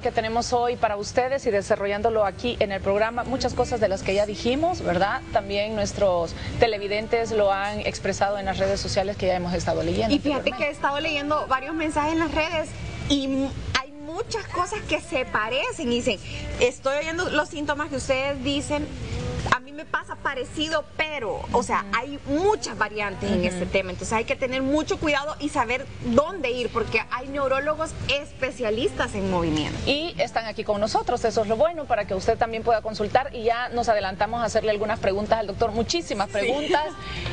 Que tenemos hoy para ustedes y desarrollándolo aquí en el programa, muchas cosas de las que ya dijimos, ¿verdad? También nuestros televidentes lo han expresado en las redes sociales que ya hemos estado leyendo. Y fíjate que he estado leyendo varios mensajes en las redes y hay muchas cosas que se parecen y dicen, estoy oyendo los síntomas que ustedes dicen, a mí me pasa parecido, pero, o sea, hay muchas variantes en este tema, entonces hay que tener mucho cuidado y saber dónde ir, porque hay neurólogos especialistas en movimiento. Y están aquí con nosotros, eso es lo bueno, para que usted también pueda consultar, y ya nos adelantamos a hacerle algunas preguntas al doctor, muchísimas preguntas,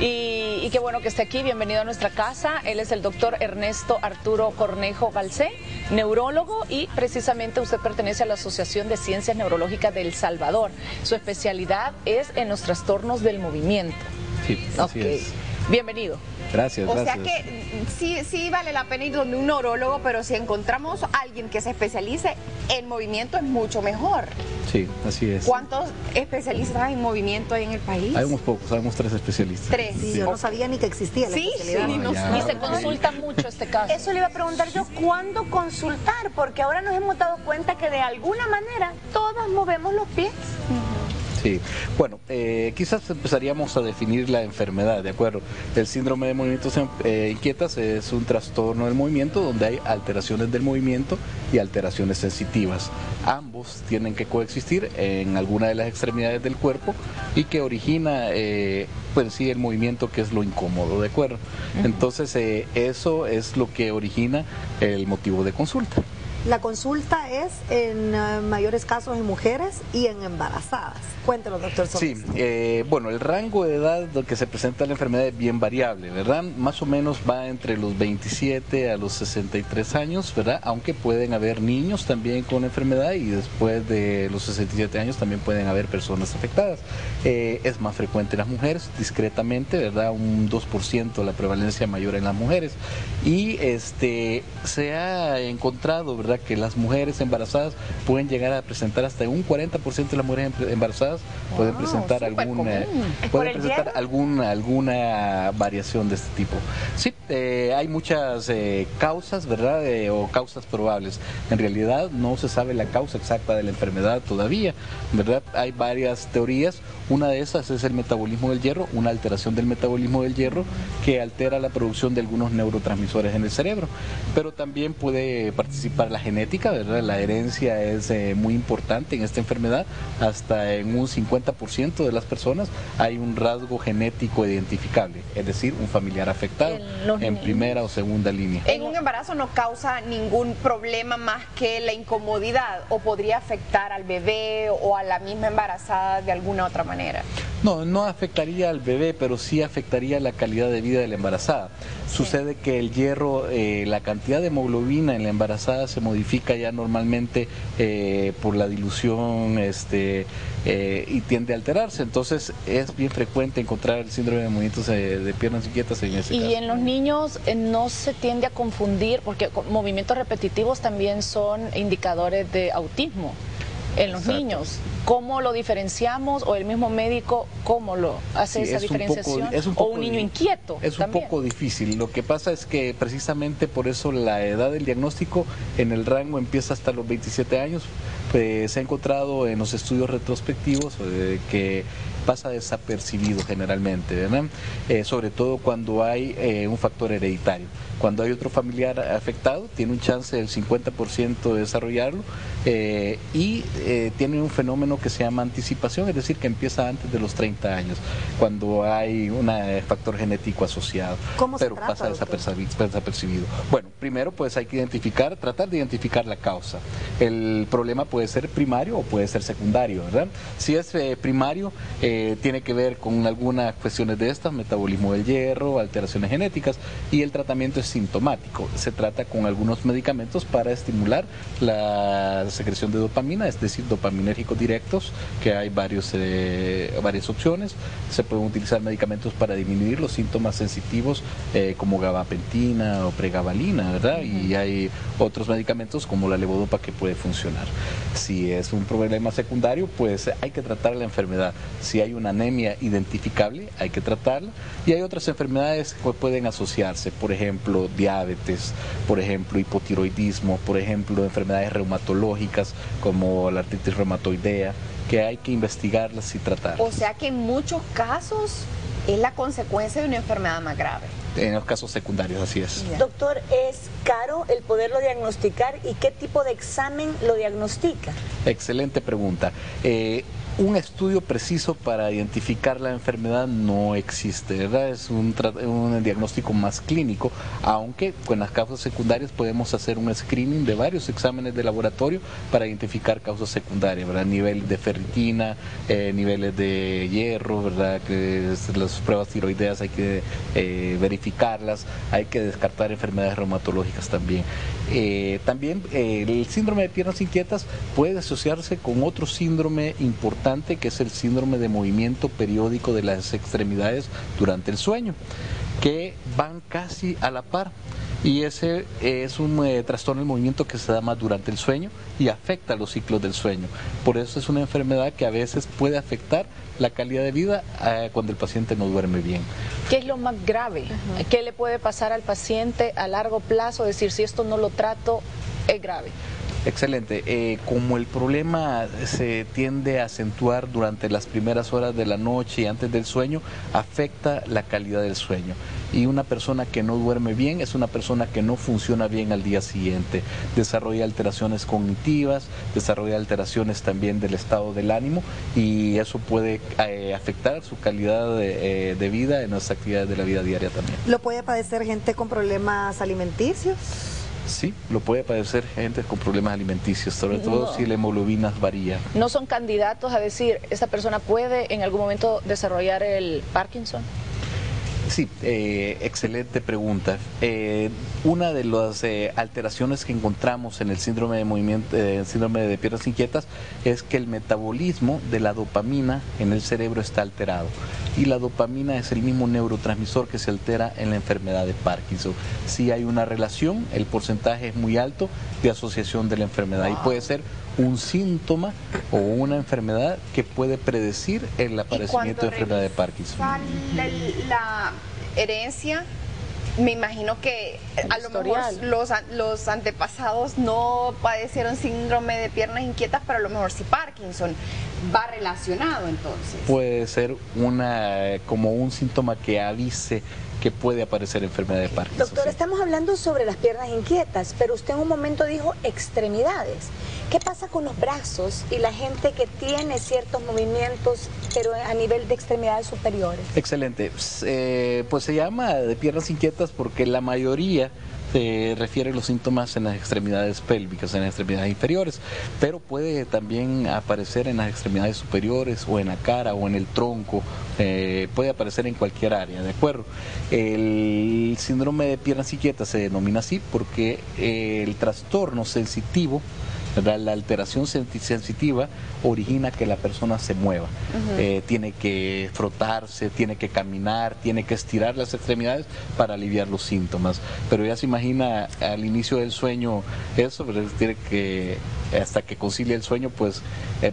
y qué bueno que esté aquí, bienvenido a nuestra casa. Él es el doctor Ernesto Arturo Cornejo Balcé, neurólogo, y precisamente usted pertenece a la Asociación de Ciencias Neurológicas de El Salvador. Su especialidad es en los trastornos del movimiento. Sí, así es. Bienvenido. Gracias, O gracias. sea que sí vale la pena ir donde un neurólogo, pero si encontramos a alguien que se especialice en movimiento es mucho mejor. Sí, así es. ¿Cuántos especialistas en movimiento hay en el país? Hay unos pocos, sabemos 3 especialistas. 3. Sí, yo no sabía ni que existía la especialidad. Sí, no ya. Y se consulta mucho este caso. Eso le iba a preguntar yo, ¿cuándo consultar? Porque ahora nos hemos dado cuenta que de alguna manera todas movemos los pies. Sí, bueno, quizás empezaríamos a definir la enfermedad, ¿de acuerdo? El síndrome de movimientos inquietas es un trastorno del movimiento donde hay alteraciones del movimiento y alteraciones sensitivas. Ambos tienen que coexistir en alguna de las extremidades del cuerpo y que origina, pues sí, el movimiento, que es lo incómodo, ¿de acuerdo? Entonces, eso es lo que origina el motivo de consulta. La consulta es en mayores casos en mujeres y en embarazadas. Cuéntelo, doctor Solís. Sí, bueno, el rango de edad que se presenta la enfermedad es bien variable, ¿verdad? Más o menos va entre los 27 a los 63 años, ¿verdad? Aunque pueden haber niños también con enfermedad y después de los 67 años también pueden haber personas afectadas. Es más frecuente en las mujeres, discretamente, ¿verdad? Un 2% la prevalencia mayor en las mujeres. Y se ha encontrado, ¿verdad?, que las mujeres embarazadas pueden llegar a presentar hasta un 40% de las mujeres embarazadas pueden presentar alguna variación de este tipo. Sí, hay muchas causas, ¿verdad? O causas probables. En realidad no se sabe la causa exacta de la enfermedad todavía, ¿verdad? Hay varias teorías. Una de esas es el metabolismo del hierro, una alteración del metabolismo del hierro que altera la producción de algunos neurotransmisores en el cerebro. Pero también puede participar la genética, ¿verdad? La herencia es muy importante en esta enfermedad. Hasta en un 50% de las personas hay un rasgo genético identificable, es decir, un familiar afectado en primera o segunda línea. En un embarazo no causa ningún problema más que la incomodidad, o podría afectar al bebé o a la misma embarazada de alguna otra manera. No, no afectaría al bebé, pero sí afectaría la calidad de vida de la embarazada. Sucede que el hierro, la cantidad de hemoglobina en la embarazada se modifica ya normalmente por la dilución y tiende a alterarse. Entonces es bien frecuente encontrar el síndrome de movimientos de piernas inquietas en ese caso. Y en los niños no se tiende a confundir, porque movimientos repetitivos también son indicadores de autismo en los niños. ¿Cómo lo diferenciamos? ¿O el mismo médico cómo lo hace esa diferenciación? ¿O un niño inquieto? Es un poco difícil. Lo que pasa es que precisamente por eso la edad del diagnóstico en el rango empieza hasta los 27 años. Se ha encontrado en los estudios retrospectivos que pasa desapercibido generalmente, ¿verdad? Sobre todo cuando hay un factor hereditario. Cuando hay otro familiar afectado, tiene un chance del 50% de desarrollarlo y tiene un fenómeno que se llama anticipación, es decir, que empieza antes de los 30 años, cuando hay un factor genético asociado. ¿Cómo se pero trata, pasa desapercibido. Bueno, primero pues hay que tratar de identificar la causa. El problema puede ser primario o puede ser secundario, ¿verdad? Si es primario, tiene que ver con algunas cuestiones de estas, metabolismo del hierro, alteraciones genéticas, y el tratamiento es sintomático. Se trata con algunos medicamentos para estimular la secreción de dopamina, es decir, dopaminérgicos directos, que hay varias opciones. Se pueden utilizar medicamentos para disminuir los síntomas sensitivos como gabapentina o pregabalina, ¿verdad? Y hay otros medicamentos como la levodopa que puede funcionar. Si es un problema secundario, pues hay que tratar la enfermedad. Si hay una anemia identificable, hay que tratarla, y hay otras enfermedades que pueden asociarse, por ejemplo, diabetes, por ejemplo, hipotiroidismo, por ejemplo, enfermedades reumatológicas como la artritis reumatoidea, que hay que investigarlas y tratarlas. O sea que en muchos casos es la consecuencia de una enfermedad más grave. En los casos secundarios, así es. Doctor, ¿es caro el poderlo diagnosticar y qué tipo de examen lo diagnostica? Excelente pregunta. Un estudio preciso para identificar la enfermedad no existe, ¿verdad? Es un diagnóstico más clínico, aunque con las causas secundarias podemos hacer un screening de varios exámenes de laboratorio para identificar causas secundarias, ¿verdad? Nivel de ferritina, niveles de hierro, ¿verdad? Que las pruebas tiroideas hay que verificarlas, hay que descartar enfermedades reumatológicas también. También el síndrome de piernas inquietas puede asociarse con otro síndrome importante, que es el síndrome de movimiento periódico de las extremidades durante el sueño, que van casi a la par, y ese es un trastorno del movimiento que se da más durante el sueño y afecta los ciclos del sueño. Por eso es una enfermedad que a veces puede afectar la calidad de vida cuando el paciente no duerme bien. ¿Qué es lo más grave? ¿Qué le puede pasar al paciente a largo plazo? Es decir, si esto no lo trato, es grave. Excelente. Como el problema se tiende a acentuar durante las primeras horas de la noche y antes del sueño, afecta la calidad del sueño. Y una persona que no duerme bien es una persona que no funciona bien al día siguiente. Desarrolla alteraciones cognitivas, desarrolla alteraciones también del estado del ánimo, y eso puede afectar su calidad de vida en las actividades de la vida diaria también. ¿Lo puede padecer gente con problemas alimenticios? Sí, lo puede padecer gente con problemas alimenticios, sobre todo si la hemoglobina varía. ¿No son candidatos a decir, esta persona puede en algún momento desarrollar el Parkinson? Sí, excelente pregunta. Una de las alteraciones que encontramos en el síndrome de movimiento, síndrome de piernas inquietas, es que el metabolismo de la dopamina en el cerebro está alterado. Y la dopamina es el mismo neurotransmisor que se altera en la enfermedad de Parkinson. Si hay una relación, el porcentaje es muy alto de asociación de la enfermedad, y puede ser un síntoma o una enfermedad que puede predecir el aparecimiento de enfermedad de Parkinson. La herencia, me imagino que a lo mejor los antepasados no padecieron síndrome de piernas inquietas, pero a lo mejor sí Parkinson. ¿Va relacionado entonces? Puede ser como un síntoma que avise que puede aparecer enfermedad de Parkinson. Doctor, estamos hablando sobre las piernas inquietas, pero usted en un momento dijo extremidades. ¿Qué pasa con los brazos y la gente que tiene ciertos movimientos, pero a nivel de extremidades superiores? Excelente. Pues se llama de piernas inquietas porque la mayoría se refiere a los síntomas en las extremidades pélvicas, en las extremidades inferiores, pero puede también aparecer en las extremidades superiores o en la cara o en el tronco, puede aparecer en cualquier área, ¿de acuerdo? El síndrome de piernas inquietas se denomina así porque el trastorno sensitivo, la alteración sensitiva, origina que la persona se mueva. Tiene que frotarse, tiene que caminar, tiene que estirar las extremidades para aliviar los síntomas. Pero ya se imagina al inicio del sueño eso, pero tiene que, hasta que concilie el sueño, pues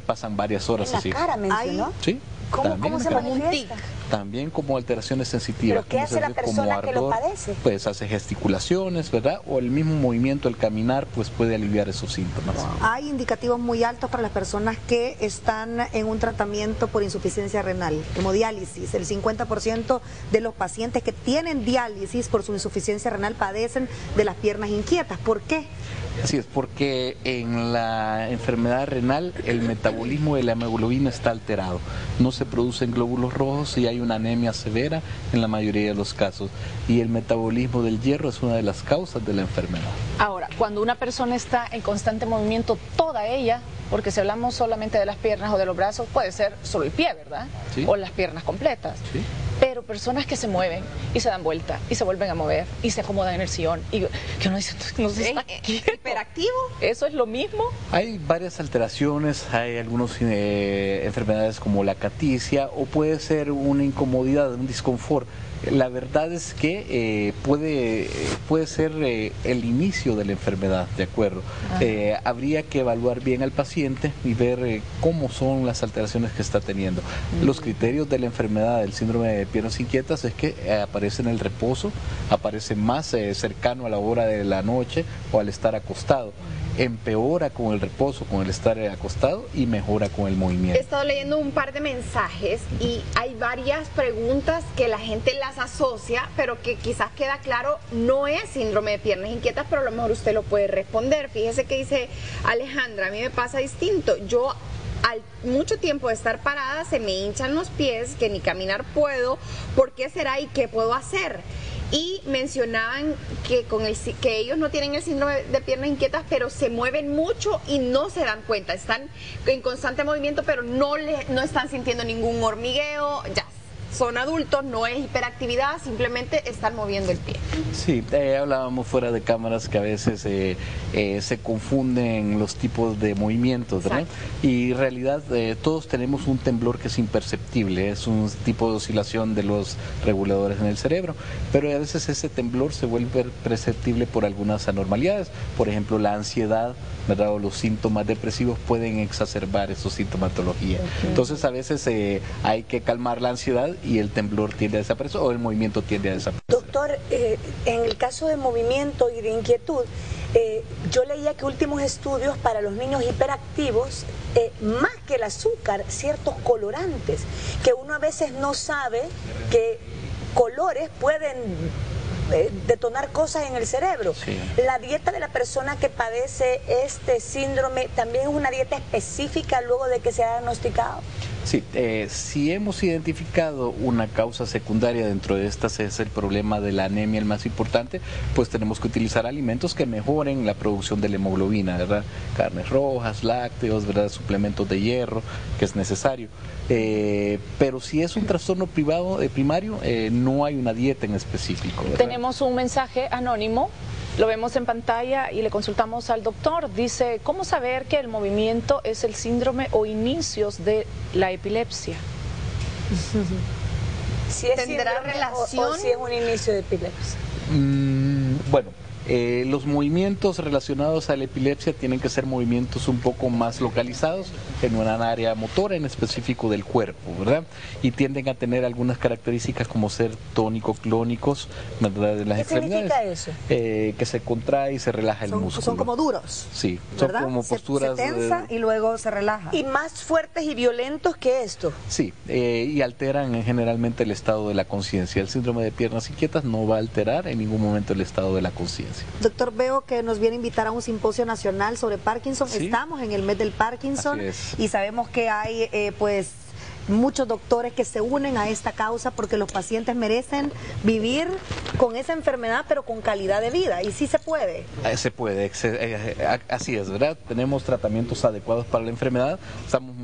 pasan varias horas así. En la cara mencionó. Sí. ¿Cómo se manifiesta? También como alteraciones sensitivas. ¿Pero qué hace la persona que lo padece? Pues hace gesticulaciones, ¿verdad? O el mismo movimiento, el caminar, pues puede aliviar esos síntomas. Hay indicativos muy altos para las personas que están en un tratamiento por insuficiencia renal, hemodiálisis. El 50% de los pacientes que tienen diálisis por su insuficiencia renal padecen de las piernas inquietas. ¿Por qué? Así es, porque en la enfermedad renal el metabolismo de la hemoglobina está alterado. No se producen glóbulos rojos y hay una anemia severa en la mayoría de los casos. Y el metabolismo del hierro es una de las causas de la enfermedad. Ahora, cuando una persona está en constante movimiento, toda ella, porque si hablamos solamente de las piernas o de los brazos, puede ser solo el pie, ¿verdad? Sí. O las piernas completas. Sí. pero personas que se mueven y se dan vuelta y se vuelven a mover y se acomodan en el sillón y que uno dice, no se está quieto. ¿Hiperactivo? ¿Eso es lo mismo? Hay varias alteraciones, hay algunas enfermedades como la caticia o puede ser una incomodidad, un disconfort. La verdad es que puede ser el inicio de la enfermedad, ¿de acuerdo? Habría que evaluar bien al paciente y ver cómo son las alteraciones que está teniendo. Los criterios de la enfermedad del síndrome de piernas inquietas es que aparece en el reposo, aparece más cercano a la hora de la noche o al estar acostado. Empeora con el reposo, con el estar acostado y mejora con el movimiento. He estado leyendo un par de mensajes y hay varias preguntas que la gente las asocia, pero que quizás queda claro, no es síndrome de piernas inquietas, pero a lo mejor usted lo puede responder. Fíjese que dice Alejandra, a mí me pasa distinto. Yo al mucho tiempo de estar parada se me hinchan los pies, que ni caminar puedo. ¿Por qué será y qué puedo hacer? Y mencionaban que que ellos no tienen el síndrome de piernas inquietas, pero se mueven mucho y no se dan cuenta. Están en constante movimiento, pero no están sintiendo ningún hormigueo. Ya son adultos, no es hiperactividad, simplemente están moviendo el pie. Sí, hablábamos fuera de cámaras que a veces se confunden los tipos de movimientos, ¿verdad? Exacto. Y en realidad todos tenemos un temblor que es imperceptible, es un tipo de oscilación de los reguladores en el cerebro, pero a veces ese temblor se vuelve perceptible por algunas anormalidades, por ejemplo la ansiedad, ¿verdad? O los síntomas depresivos pueden exacerbar esa sintomatología. Entonces a veces hay que calmar la ansiedad y el temblor tiende a desaparecer o el movimiento tiende a desaparecer. Doctor, en el caso de movimiento y de inquietud, yo leía que últimos estudios para los niños hiperactivos, más que el azúcar, ciertos colorantes, que uno a veces no sabe que colores pueden detonar cosas en el cerebro. Sí. La dieta de la persona que padece este síndrome también es una dieta específica luego de que se ha diagnosticado. Sí, si hemos identificado una causa secundaria dentro de estas, es el problema de la anemia el más importante, pues tenemos que utilizar alimentos que mejoren la producción de la hemoglobina, ¿verdad? Carnes rojas, lácteos, ¿verdad? Suplementos de hierro, que es necesario. Pero si es un trastorno primario, no hay una dieta en específico, ¿verdad? Tenemos un mensaje anónimo. Lo vemos en pantalla y le consultamos al doctor. Dice, ¿cómo saber que el movimiento es el síndrome o inicios de la epilepsia? Si es ¿Tendrá relación o si es un inicio de epilepsia? Bueno, los movimientos relacionados a la epilepsia tienen que ser movimientos un poco más localizados en una área motora en específico del cuerpo, ¿verdad? Y tienden a tener algunas características como ser tónico-clónicos, ¿verdad? De las extremidades. ¿Qué significa eso? Que se contrae y se relaja el músculo. Son como duros. Sí, ¿verdad? son como posturas. Se tensa y luego se relaja. ¿Y más fuertes y violentos que esto? Sí, y alteran generalmente el estado de la conciencia. El síndrome de piernas inquietas no va a alterar en ningún momento el estado de la conciencia. Doctor, veo que nos viene a invitar a un simposio nacional sobre Parkinson. ¿Sí? Estamos en el mes del Parkinson y sabemos que hay pues muchos doctores que se unen a esta causa porque los pacientes merecen vivir con esa enfermedad pero con calidad de vida, y sí se puede. Se puede, así es, ¿verdad? Tenemos tratamientos adecuados para la enfermedad, estamos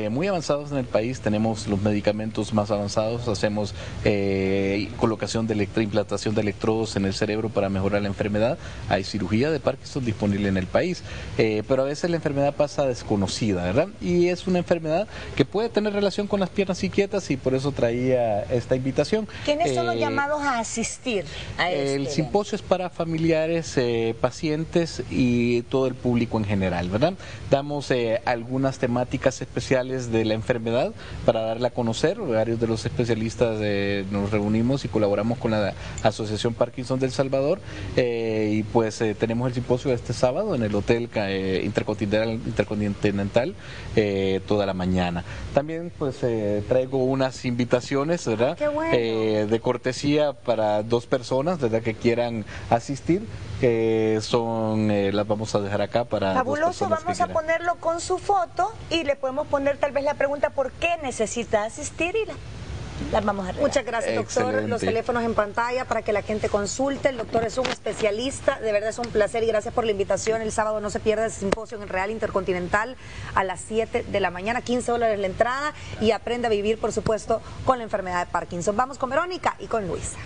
muy avanzados en el país, tenemos los medicamentos más avanzados, hacemos colocación de implantación de electrodos en el cerebro para mejorar la enfermedad, hay cirugía de Parkinson disponible en el país, pero a veces la enfermedad pasa desconocida, ¿verdad? Y es una enfermedad que puede tener relación con las piernas inquietas y por eso traía esta invitación. ¿Quiénes son los llamados a asistir a este? El simposio es para familiares, pacientes y todo el público en general, ¿verdad? Damos algunas temáticas especiales de la enfermedad para darla a conocer. Varios de los especialistas nos reunimos y colaboramos con la Asociación Parkinson del Salvador y pues tenemos el simposio este sábado en el Hotel Intercontinental toda la mañana. También pues traigo unas invitaciones, ¿verdad? Qué bueno. De cortesía para 2 personas, ¿verdad? Que quieran asistir, las vamos a dejar acá para Fabuloso, vamos a ponerlo con su foto y le podemos poner tal vez la pregunta ¿por qué necesita asistir? las vamos a regalar. Muchas gracias, doctor. Excelente. Los teléfonos en pantalla para que la gente consulte. El doctor es un especialista, de verdad es un placer y gracias por la invitación. El sábado no se pierda el simposio en el Real Intercontinental a las 7 de la mañana, $15 la entrada y aprende a vivir, por supuesto, con la enfermedad de Parkinson. Vamos con Verónica y con Luisa.